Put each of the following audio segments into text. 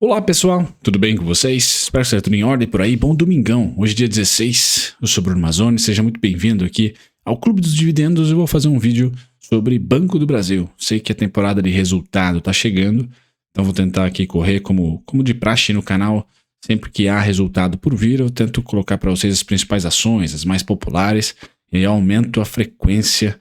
Olá pessoal, tudo bem com vocês? Espero que esteja tudo em ordem por aí. Bom domingão, hoje dia 16, eu sou Bruno Mazzoni, seja muito bem-vindo aqui ao Clube dos Dividendos. Eu vou fazer um vídeo sobre Banco do Brasil. Sei que a temporada de resultado está chegando, então vou tentar aqui correr como de praxe no canal. Sempre que há resultado por vir, eu tento colocar para vocês as principais ações, as mais populares, e eu aumento a frequência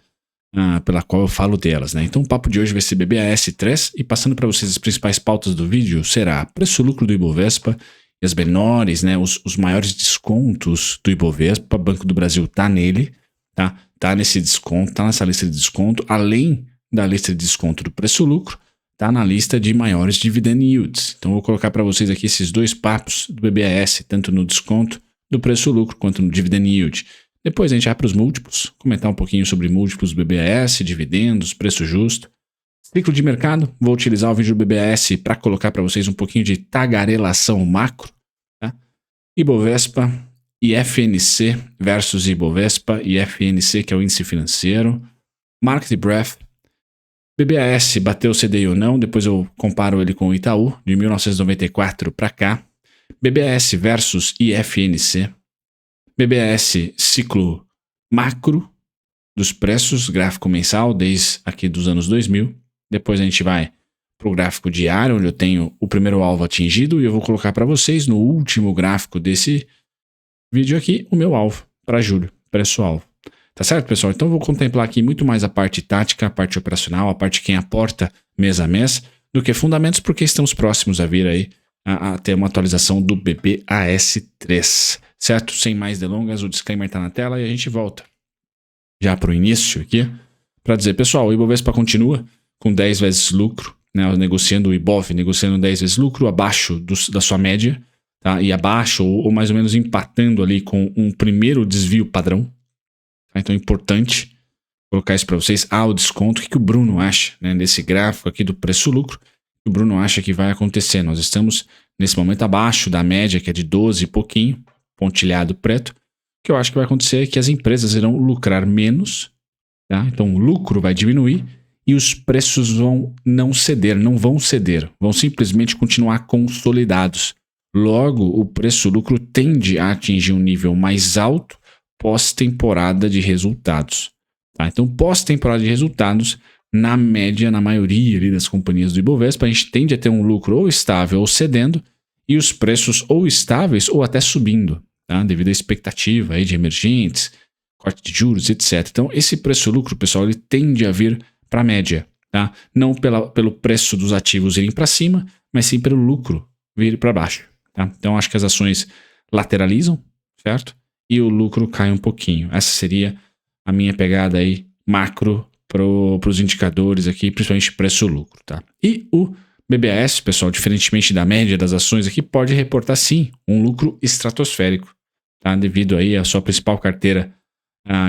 pela qual eu falo delas, né? Então o papo de hoje vai ser BBAS3 e passando para vocês as principais pautas do vídeo será preço-lucro do Ibovespa e as menores, né? Os maiores descontos do Ibovespa. Banco do Brasil tá nele, tá? Tá nesse desconto, tá nessa lista de desconto, além da lista de desconto do preço-lucro, tá na lista de maiores dividend yields. Então eu vou colocar para vocês aqui esses dois papos do BBAS, tanto no desconto do preço-lucro quanto no dividend yield. Depois a gente vai para os múltiplos, comentar um pouquinho sobre múltiplos do BBAS, dividendos, preço justo. Ciclo de mercado, vou utilizar o vídeo do BBAS para colocar para vocês um pouquinho de tagarelação macro. Tá? Ibovespa e FNC versus Ibovespa e FNC, que é o índice financeiro. Market Breadth. BBAS bateu o CDI ou não, depois eu comparo ele com o Itaú, de 1994 para cá. BBAS versus IFNC. BBAS ciclo macro dos preços, gráfico mensal, desde aqui dos anos 2000. Depois a gente vai para o gráfico diário, onde eu tenho o primeiro alvo atingido, e eu vou colocar para vocês no último gráfico desse vídeo aqui, o meu alvo para julho, preço-alvo. Tá certo, pessoal? Então eu vou contemplar aqui muito mais a parte tática, a parte operacional, a parte quem aporta mês a mês, do que fundamentos, porque estamos próximos a vir aí a ter uma atualização do BBAS3. Certo? Sem mais delongas, o disclaimer está na tela e a gente volta já para o início aqui para dizer, pessoal, o Ibovespa continua com 10 vezes lucro, né, negociando o Ibov, negociando 10 vezes lucro, abaixo da sua média, tá? E abaixo ou mais ou menos empatando ali com um primeiro desvio padrão. Tá? Então é importante colocar isso para vocês. O desconto, o que o Bruno acha, né, nesse gráfico aqui do preço-lucro, o Bruno acha que vai acontecer. Nós estamos nesse momento abaixo da média, que é de 12 e pouquinho, pontilhado preto. O que eu acho que vai acontecer é que as empresas irão lucrar menos, tá? Então o lucro vai diminuir e os preços não vão ceder, vão simplesmente continuar consolidados. Logo, o preço-lucro tende a atingir um nível mais alto pós-temporada de resultados. Tá? Então, pós-temporada de resultados, na média, na maioria ali das companhias do Ibovespa, a gente tende a ter um lucro ou estável ou cedendo e os preços ou estáveis ou até subindo. Tá? Devido à expectativa aí de emergentes, corte de juros, etc. Então, esse preço-lucro, pessoal, ele tende a vir para a média. Tá? Não pelo preço dos ativos irem para cima, mas sim pelo lucro vir para baixo. Tá? Então, acho que as ações lateralizam, certo? E o lucro cai um pouquinho. Essa seria a minha pegada aí macro para os indicadores aqui, principalmente preço-lucro. Tá? E o BBAS, pessoal, diferentemente da média das ações aqui, pode reportar sim um lucro estratosférico. Tá? Devido aí a sua principal carteira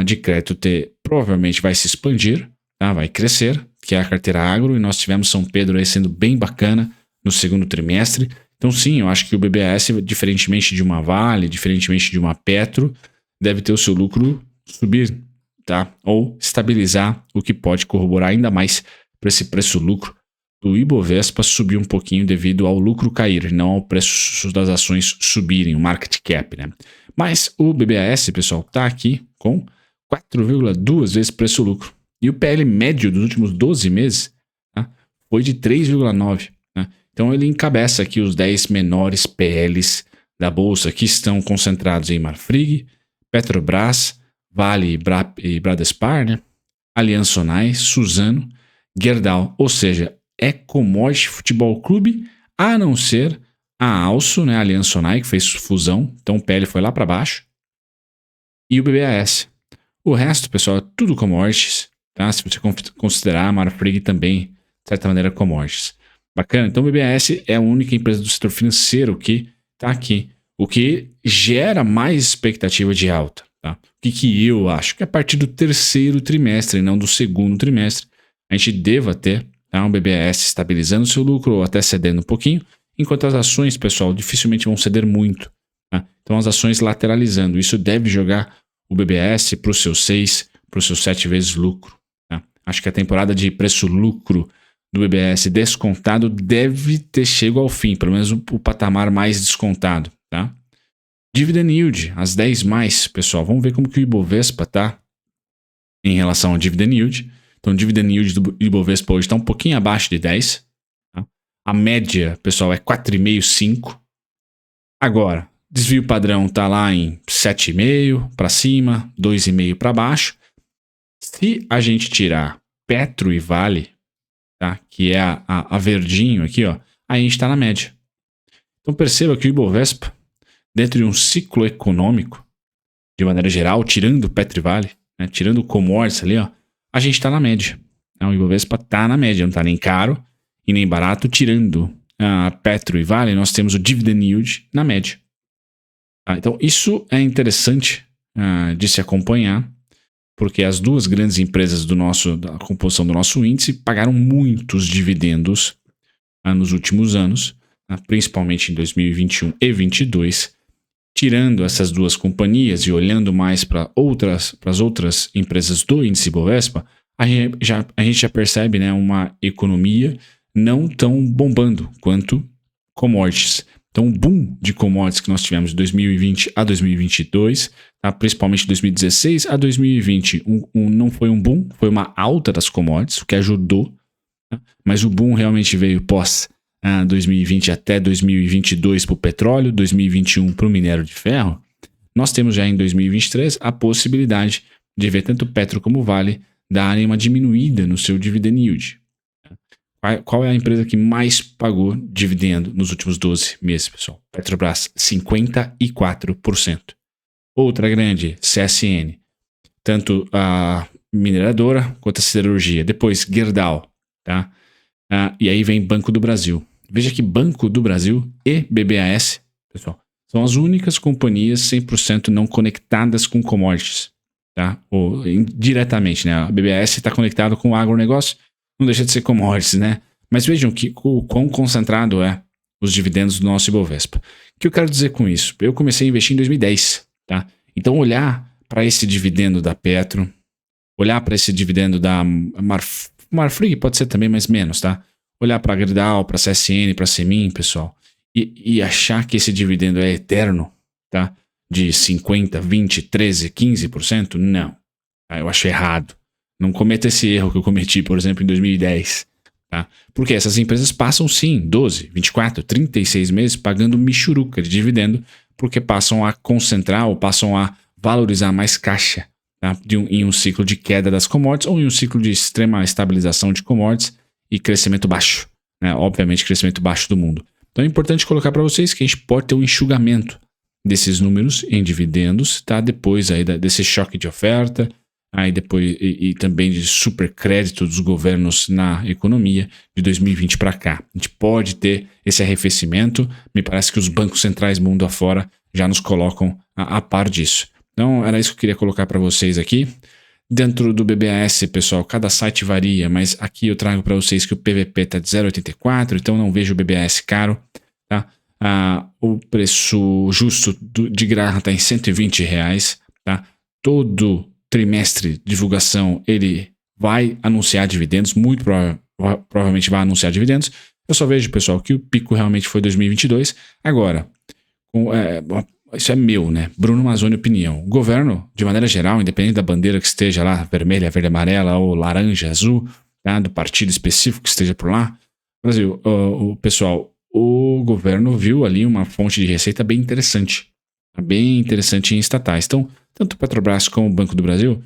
de crédito provavelmente vai se expandir, tá? Vai crescer, que é a carteira agro, e nós tivemos São Pedro aí sendo bem bacana no segundo trimestre. Então sim, eu acho que o BBAS, diferentemente de uma Vale, diferentemente de uma Petro, deve ter o seu lucro subir, tá? Ou estabilizar, o que pode corroborar ainda mais para esse preço-lucro do Ibovespa subir um pouquinho devido ao lucro cair, não ao preço das ações subirem, o market cap, né? Mas o BBAS, pessoal, está aqui com 4,2 vezes preço-lucro. E o PL médio dos últimos 12 meses, tá, foi de 3,9. Né? Então ele encabeça aqui os 10 menores PLs da Bolsa, que estão concentrados em Marfrig, Petrobras, Vale e Bradespar, né? Aliança Sonai, Suzano, Gerdau, ou seja, é Commodity Futebol Clube, a não ser a Alço, né, a Aliança Sonai, que fez fusão, então o PL foi lá para baixo, e o BBAS. O resto, pessoal, é tudo commodities, tá? Se você considerar a Marfrig também, de certa maneira, commodities. Bacana, então o BBAS é a única empresa do setor financeiro que está aqui, o que gera mais expectativa de alta. Tá? O que eu acho? Que a partir do terceiro trimestre, e não do segundo trimestre, a gente deva ter, tá, um BBAS estabilizando seu lucro ou até cedendo um pouquinho, enquanto as ações, pessoal, dificilmente vão ceder muito. Tá? Então as ações lateralizando, isso deve jogar o BBAS para os seus 6, para os seus 7 vezes lucro. Tá? Acho que a temporada de preço-lucro do BBS descontado deve ter chegado ao fim, pelo menos o patamar mais descontado, tá? Dividend Yield, as 10 mais, pessoal, vamos ver como que o Ibovespa tá em relação ao Dividend Yield. Então, o Dividend Yield do Ibovespa hoje está um pouquinho abaixo de 10. Tá? A média, pessoal, é 4,5, 5. Agora, desvio padrão está lá em 7,5 para cima, 2,5 para baixo. Se a gente tirar Petro e Vale, tá? Que é a verdinho aqui, ó, aí a gente está na média. Então perceba que o Ibovespa, dentro de um ciclo econômico, de maneira geral, tirando Petro e Vale, né, tirando o commodities ali, ó, a gente está na média. O Ibovespa está na média, não está nem caro e nem barato. Tirando Petro e Vale, nós temos o Dividend Yield na média. Então isso é interessante de se acompanhar, porque as duas grandes empresas da composição do nosso índice pagaram muitos dividendos nos últimos anos, principalmente em 2021 e 2022. Tirando essas duas companhias e olhando mais para as outras empresas do índice Bovespa, a gente já percebe, né, uma economia não tão bombando quanto commodities. Então, o boom de commodities que nós tivemos de 2020 a 2022, tá? Principalmente de 2016 a 2020, não foi um boom, foi uma alta das commodities, o que ajudou, tá? Mas o boom realmente veio pós 2020 até 2022 para o petróleo, 2021 para o minério de ferro. Nós temos já em 2023 a possibilidade de ver tanto Petro como Vale darem uma diminuída no seu dividend yield. Qual é a empresa que mais pagou dividendo nos últimos 12 meses, pessoal? Petrobras, 54%. Outra grande, CSN. Tanto a mineradora quanto a siderurgia. Depois, Gerdau. Tá? E aí vem Banco do Brasil. Veja que Banco do Brasil e BBAS, pessoal, são as únicas companhias 100% não conectadas com commodities. Tá? Ou diretamente, né? A BBAS está conectado com o agronegócio, não deixa de ser commodities, né? Mas vejam o quão concentrado é os dividendos do nosso Ibovespa. O que eu quero dizer com isso? Eu comecei a investir em 2010, tá? Então olhar para esse dividendo da Petro, olhar para esse dividendo da Marfrig, pode ser também, mas menos, tá? Olhar para a Gerdau, para a CSN, para a Semin, pessoal, e achar que esse dividendo é eterno, tá? De 50%, 20%, 13%, 15%, não. Tá? Eu acho errado. Não cometa esse erro que eu cometi, por exemplo, em 2010. Tá? Porque essas empresas passam, sim, 12, 24, 36 meses pagando michuruca de dividendo, porque passam a concentrar ou passam a valorizar mais caixa, tá? Em um ciclo de queda das commodities ou em um ciclo de extrema estabilização de commodities e crescimento baixo. Né? Obviamente, crescimento baixo do mundo. Então é importante colocar para vocês que a gente pode ter um enxugamento desses números em dividendos, tá? Depois aí desse choque de oferta, aí depois e também de supercrédito dos governos na economia de 2020 para cá. A gente pode ter esse arrefecimento, me parece que os bancos centrais mundo afora já nos colocam a par disso. Então era isso que eu queria colocar para vocês aqui. Dentro do BBAS, pessoal, cada site varia, mas aqui eu trago para vocês que o PVP está de 0,84, então não vejo o BBAS caro, tá? O preço justo de Graham está em R$120, tá? Todo trimestre de divulgação ele vai anunciar dividendos, muito provavelmente vai anunciar dividendos. Eu só vejo, pessoal, que o pico realmente foi 2022. Agora, isso é meu, né? Bruno Mazzoni opinião. O governo, de maneira geral, independente da bandeira que esteja lá, vermelha, verde, amarela ou laranja, azul, tá? Do partido específico que esteja por lá, Brasil, pessoal, o governo viu ali uma fonte de receita bem interessante em estatais. Então, tanto o Petrobras como o Banco do Brasil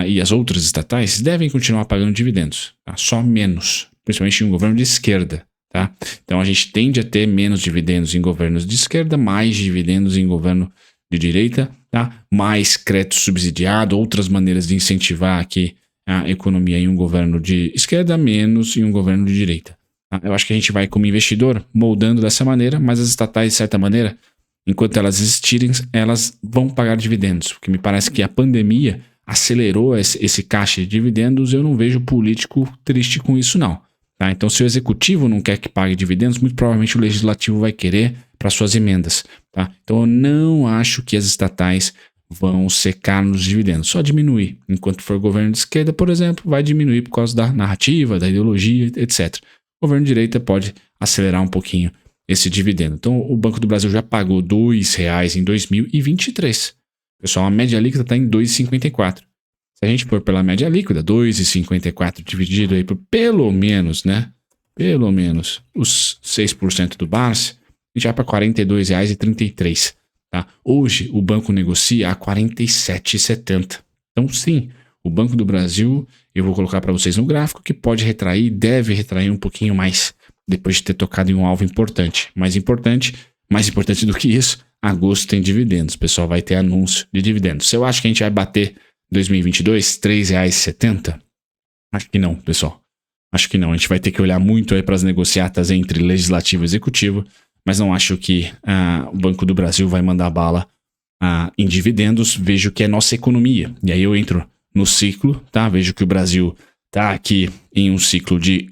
e as outras estatais devem continuar pagando dividendos, tá? Só menos, principalmente em um governo de esquerda. Tá? Então a gente tende a ter menos dividendos em governos de esquerda, mais dividendos em governo de direita, tá? Mais crédito subsidiado, outras maneiras de incentivar aqui a economia em um governo de esquerda, menos em um governo de direita. Tá? Eu acho que a gente vai como investidor moldando dessa maneira, mas as estatais de certa maneira, enquanto elas existirem, elas vão pagar dividendos, porque me parece que a pandemia acelerou esse caixa de dividendos. Eu não vejo político triste com isso não. Tá? Então, se o executivo não quer que pague dividendos, muito provavelmente o legislativo vai querer para suas emendas. Tá? Então, eu não acho que as estatais vão secar nos dividendos, só diminuir. Enquanto for governo de esquerda, por exemplo, vai diminuir por causa da narrativa, da ideologia, etc. O governo de direita pode acelerar um pouquinho esse dividendo. Então, o Banco do Brasil já pagou R$ 2,00 em 2023. Pessoal, a média líquida está em R$ 2,54. Se a gente for pela média líquida, 2,54 dividido aí por pelo menos, né? Pelo menos os 6% do Barsi, a gente vai para R$ 42,33. Tá? Hoje o banco negocia a R$ 47,70. Então, sim, o Banco do Brasil, eu vou colocar para vocês no gráfico, que pode retrair, deve retrair um pouquinho mais, depois de ter tocado em um alvo importante. Mais importante do que isso, agosto tem dividendos. O pessoal vai ter anúncio de dividendos. Se eu acho que a gente vai bater 2022, R$ 3,70? Acho que não, pessoal. Acho que não. A gente vai ter que olhar muito aí para as negociatas entre legislativo e executivo, mas não acho que o Banco do Brasil vai mandar bala em dividendos. Vejo que é nossa economia. E aí eu entro no ciclo, tá? Vejo que o Brasil está aqui em um ciclo de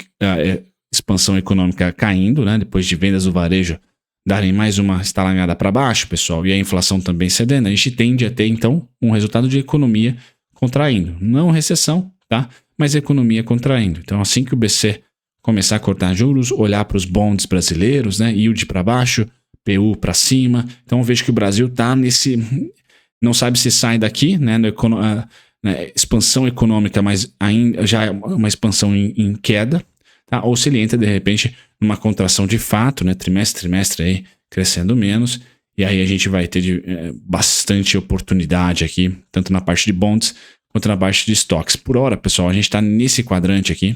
expansão econômica caindo, né? Depois de vendas do varejo darem mais uma estalanhada para baixo, pessoal, e a inflação também cedendo, a gente tende a ter, então, um resultado de economia contraindo. Não recessão, tá? Mas economia contraindo. Então, assim que o BC começar a cortar juros, olhar para os bonds brasileiros, né? Yield para baixo, PU para cima. Então, eu vejo que o Brasil está nesse... Não sabe se sai daqui, né? Expansão econômica, mas ainda já é uma expansão em queda, tá? Ou se ele entra, de repente, numa contração de fato, né? Trimestre aí, crescendo menos. E aí a gente vai ter bastante oportunidade aqui, tanto na parte de bonds quanto na parte de estoques. Por hora, pessoal, a gente está nesse quadrante aqui,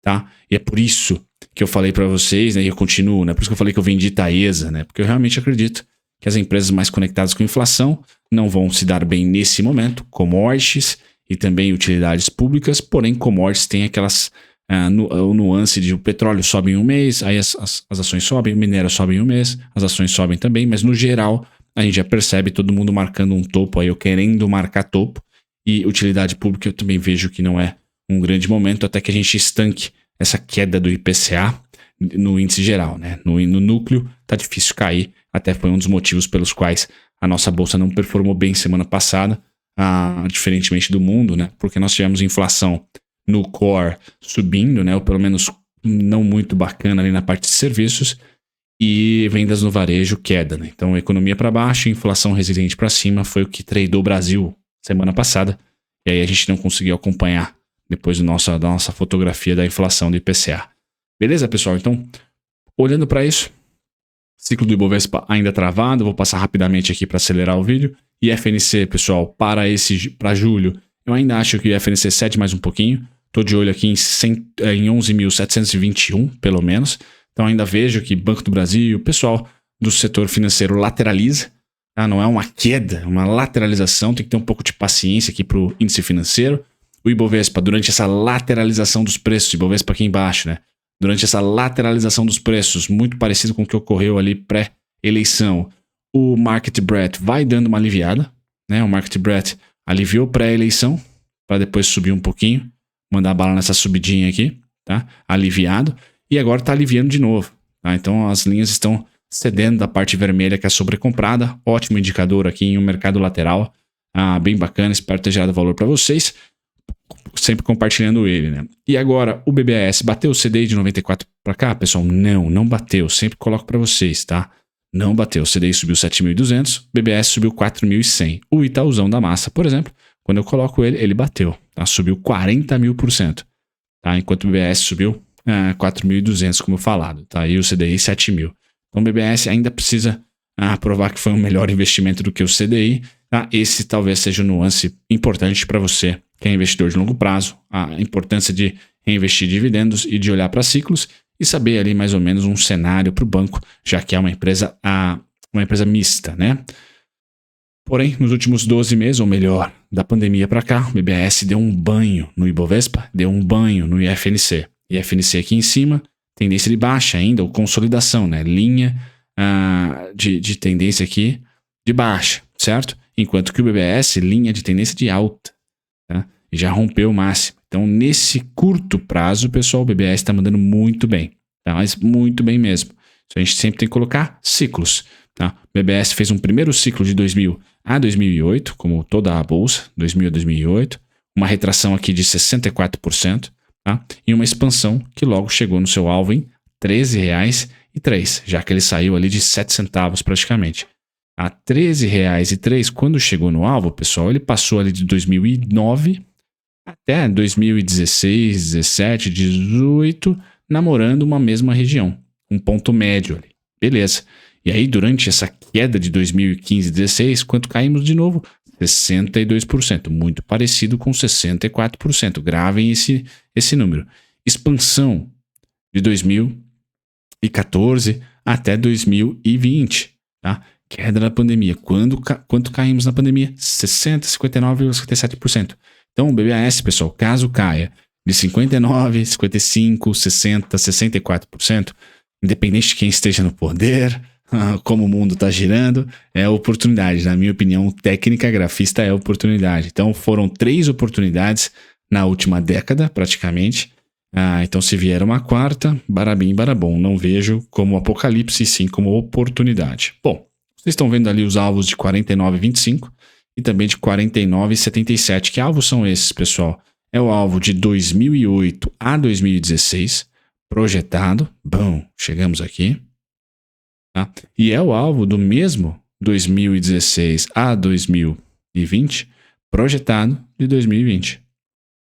tá? E é por isso que eu falei para vocês, né? E eu continuo, né? Por isso que eu falei que eu vendi Taesa, né? Porque eu realmente acredito que as empresas mais conectadas com a inflação não vão se dar bem nesse momento, commodities e também utilidades públicas, porém commodities tem aquelas nuance de o petróleo sobe em um mês, aí as ações sobem, o minério sobe em um mês, as ações sobem também, mas no geral a gente já percebe todo mundo marcando um topo aí, ou querendo marcar topo, e utilidade pública eu também vejo que não é um grande momento, até que a gente estanque essa queda do IPCA no índice geral, né? No núcleo tá difícil cair, até foi um dos motivos pelos quais a nossa bolsa não performou bem semana passada, diferentemente do mundo, né? Porque nós tivemos inflação no core subindo, né? Ou pelo menos não muito bacana ali na parte de serviços, e vendas no varejo queda, né? Então economia para baixo, inflação resiliente para cima foi o que tradou o Brasil semana passada, e aí a gente não conseguiu acompanhar depois da nossa fotografia da inflação do IPCA. Beleza, pessoal? Então, olhando para isso, ciclo do Ibovespa ainda travado, vou passar rapidamente aqui para acelerar o vídeo. E FNC, pessoal, para julho, eu ainda acho que o FNC cede mais um pouquinho. Estou de olho aqui em 11.721, pelo menos. Então ainda vejo que Banco do Brasil, o pessoal do setor financeiro lateraliza. Tá? Não é uma queda, é uma lateralização. Tem que ter um pouco de paciência aqui para o índice financeiro. O Ibovespa, durante essa lateralização dos preços, Ibovespa aqui embaixo, né? Durante essa lateralização dos preços, muito parecido com o que ocorreu ali pré-eleição, o Market Breadth vai dando uma aliviada, né? O Market Breadth aliviou pré-eleição, para depois subir um pouquinho, mandar bala nessa subidinha aqui, tá? Aliviado, e agora está aliviando de novo, tá? Então as linhas estão cedendo da parte vermelha, que é sobrecomprada, ótimo indicador aqui em um mercado lateral, bem bacana, espero ter gerado valor para vocês. Sempre compartilhando ele, né? E agora, o BBAS bateu o CDI de 94 para cá, pessoal? Não bateu. Sempre coloco para vocês, tá? Não bateu. O CDI subiu 7.200, o BBAS subiu 4.100. O Itaúzão da Massa, por exemplo, quando eu coloco ele bateu, tá? Subiu 40.000%, tá? Enquanto o BBAS subiu 4.200, como falado, tá? E o CDI 7.000. Então o BBAS ainda precisa provar que foi um melhor investimento do que o CDI, tá? Esse talvez seja um nuance importante para você que é investidor de longo prazo, a importância de reinvestir dividendos e de olhar para ciclos e saber ali mais ou menos um cenário para o banco, já que é uma empresa mista, né? Porém, nos últimos 12 meses, ou melhor, da pandemia para cá, o BBAS deu um banho no Ibovespa, deu um banho no IFNC. IFNC aqui em cima, tendência de baixa ainda, ou consolidação, né? Linha de tendência aqui de baixa, certo? Enquanto que o BBAS, linha de tendência de alta. Tá? E já rompeu o máximo. Então, nesse curto prazo, pessoal, o BBAS está mandando muito bem. Tá? Mas muito bem mesmo. Então, a gente sempre tem que colocar ciclos. Tá? O BBS fez um primeiro ciclo de 2000 a 2008, como toda a bolsa, 2000 a 2008, uma retração aqui de 64%, tá? E uma expansão que logo chegou no seu alvo em R$ 13,03, já que ele saiu ali de 7 centavos praticamente. A R$ 13,03, quando chegou no alvo, pessoal, ele passou ali de 2009 até 2016, 17, 18, namorando uma mesma região, um ponto médio ali. Beleza. E aí, durante essa queda de 2015 e 2016, quanto caímos de novo? 62%, muito parecido com 64%. Gravem esse número. Expansão de 2014 até 2020, tá? Queda da pandemia. Quanto caímos na pandemia? 59,57%. Então, o BBAS, pessoal, caso caia de 59%, 55%, 60%, 64%, independente de quem esteja no poder, como o mundo está girando, é oportunidade. Na minha opinião, técnica grafista é oportunidade. Então, foram 3 oportunidades na última década, praticamente. Então, se vier uma quarta, barabim, barabom. Não vejo como apocalipse, sim como oportunidade. Bom, vocês estão vendo ali os alvos de 49,25 e também de 49,77. Que alvos são esses, pessoal? É o alvo de 2008 a 2016, projetado. Bom, chegamos aqui. Tá? E é o alvo do mesmo 2016 a 2020, projetado de 2020.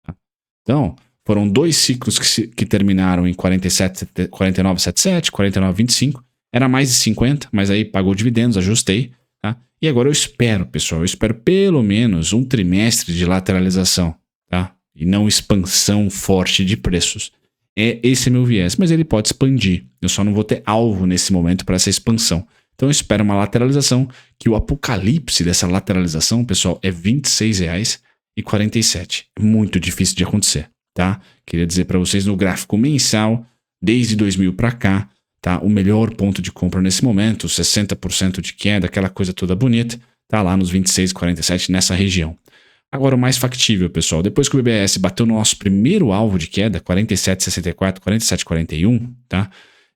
Tá? Então, foram 2 ciclos que terminaram em 49,77, 49,25. Era mais de 50, mas aí pagou dividendos, ajustei. Tá? E agora eu espero, pessoal, pelo menos um trimestre de lateralização, tá? E não expansão forte de preços. Esse é meu viés, mas ele pode expandir. Eu só não vou ter alvo nesse momento para essa expansão. Então eu espero uma lateralização, que o apocalipse dessa lateralização, pessoal, é R$ 26,47. É muito difícil de acontecer, tá? Queria dizer para vocês no gráfico mensal, desde 2000 para cá, tá? O melhor ponto de compra nesse momento, 60% de queda, aquela coisa toda bonita, tá lá nos 26,47 nessa região. Agora o mais factível, pessoal, depois que o BBS bateu no nosso primeiro alvo de queda, 47,64, 47,41, tá?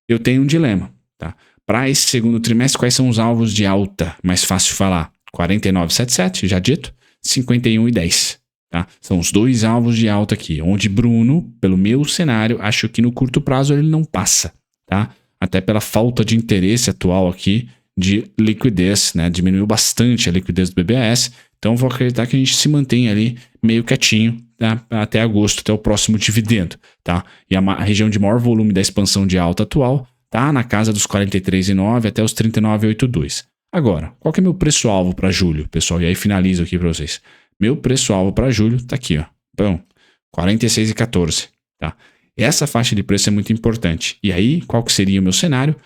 Eu tenho um dilema, tá? Para esse segundo trimestre, quais são os alvos de alta? Mais fácil de falar. 49,77, já dito, 51,10, tá? São os 2 alvos de alta aqui, onde Bruno, pelo meu cenário, acho que no curto prazo ele não passa, tá? Até pela falta de interesse atual aqui de liquidez, né? Diminuiu bastante a liquidez do BBS. Então, vou acreditar que a gente se mantém ali meio quietinho, tá? Até agosto, até o próximo dividendo, tá? E a região de maior volume da expansão de alta atual tá na casa dos 43,9 até os 39,82. Agora, qual que é meu preço-alvo para julho, pessoal? E aí finalizo aqui para vocês. Meu preço-alvo para julho tá aqui, ó. Então, 46,14, tá? Essa faixa de preço é muito importante. E aí, qual que seria o meu cenário?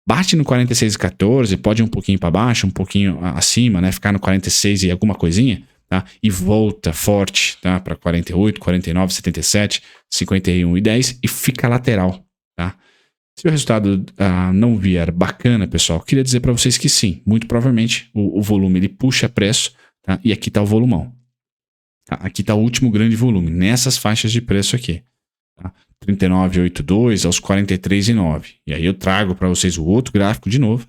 Bate no 46,14, pode ir um pouquinho para baixo, um pouquinho acima, né? Ficar no 46 e alguma coisinha, tá? E volta forte, tá? Para 48, 49, 77, 51 e 10 e fica lateral, tá? Se o resultado não vier bacana, pessoal, queria dizer para vocês que sim, muito provavelmente o volume ele puxa preço, tá? E aqui está o volumão. Tá? Aqui está o último grande volume, nessas faixas de preço aqui. Tá? 39,82 aos 43,9. E aí eu trago para vocês o outro gráfico de novo,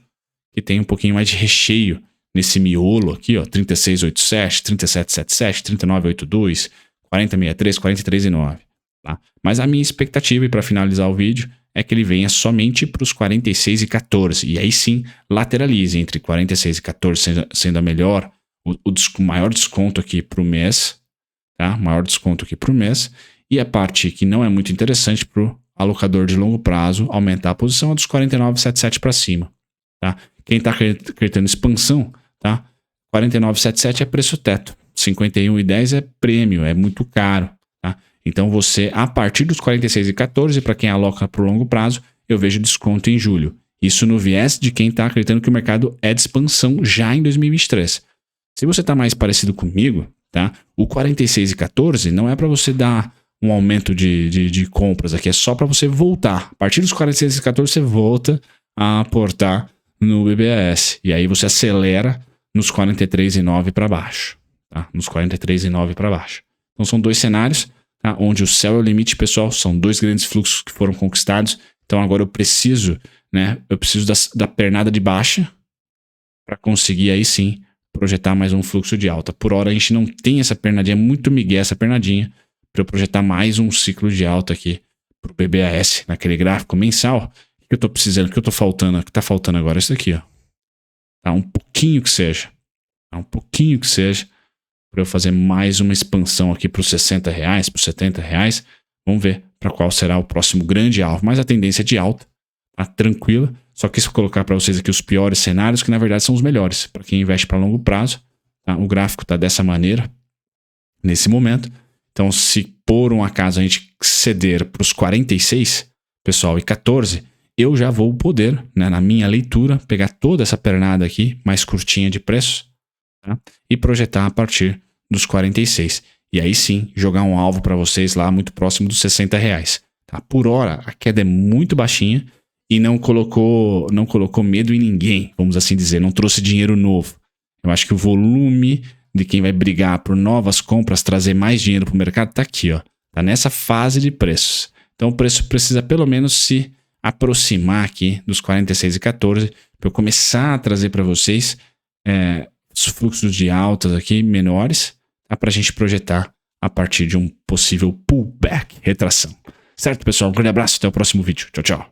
que tem um pouquinho mais de recheio nesse miolo aqui, ó, 36,87, 37,77, 39,82, 40,63, 43,9. Tá? Mas a minha expectativa, e para finalizar o vídeo, é que ele venha somente para os 46,14. E aí sim, lateralize entre 46 e 14, sendo a melhor, o maior desconto aqui para o mês, tá? Maior desconto aqui para o mês. E a parte que não é muito interessante para o alocador de longo prazo aumentar a posição é dos 49,77 para cima. Tá? Quem está acreditando em expansão, tá? 49,77 é preço teto, 51,10 é prêmio, é muito caro. Tá? Então você, a partir dos 46,14, para quem aloca para o longo prazo, eu vejo desconto em julho. Isso no viés de quem está acreditando que o mercado é de expansão já em 2023. Se você está mais parecido comigo, tá? O 46,14 não é para você dar um aumento de compras aqui, é só para você voltar. A partir dos 46,14 você volta a aportar no BBAS. E aí você acelera nos 43,9 para baixo. Tá? Nos 43,9 para baixo. Então são 2 cenários, tá? Onde o céu é o limite, pessoal. São 2 grandes fluxos que foram conquistados. Então agora eu preciso, né? Eu preciso da pernada de baixa, para conseguir aí sim projetar mais um fluxo de alta. Por hora a gente não tem essa pernadinha, é muito migué essa pernadinha para eu projetar mais um ciclo de alta aqui para o BBAS naquele gráfico mensal. O que eu estou precisando, o que eu estou faltando, o que está faltando agora é isso aqui, ó. Tá um pouquinho que seja, para eu fazer mais uma expansão aqui para os R$60, para os R$70. Vamos ver para qual será o próximo grande alvo. Mas a tendência é de alta, tá tranquila. Só quis colocar para vocês aqui os piores cenários, que na verdade são os melhores para quem investe para longo prazo. Tá? O gráfico está dessa maneira nesse momento. Então, se por um acaso a gente ceder para os 46, pessoal, e 14, eu já vou poder, né, na minha leitura, pegar toda essa pernada aqui, mais curtinha de preço, tá? E projetar a partir dos 46. E aí sim, jogar um alvo para vocês lá muito próximo dos R$60. Tá? Por hora, a queda é muito baixinha e não colocou medo em ninguém, vamos assim dizer, não trouxe dinheiro novo. Eu acho que o volume de quem vai brigar por novas compras, trazer mais dinheiro para o mercado, está aqui, ó. Está nessa fase de preços. Então o preço precisa pelo menos se aproximar aqui dos 46,14 para eu começar a trazer para vocês os fluxos de altas aqui menores, tá? Para a gente projetar a partir de um possível pullback, retração. Certo, pessoal? Um grande abraço, até o próximo vídeo. Tchau, tchau.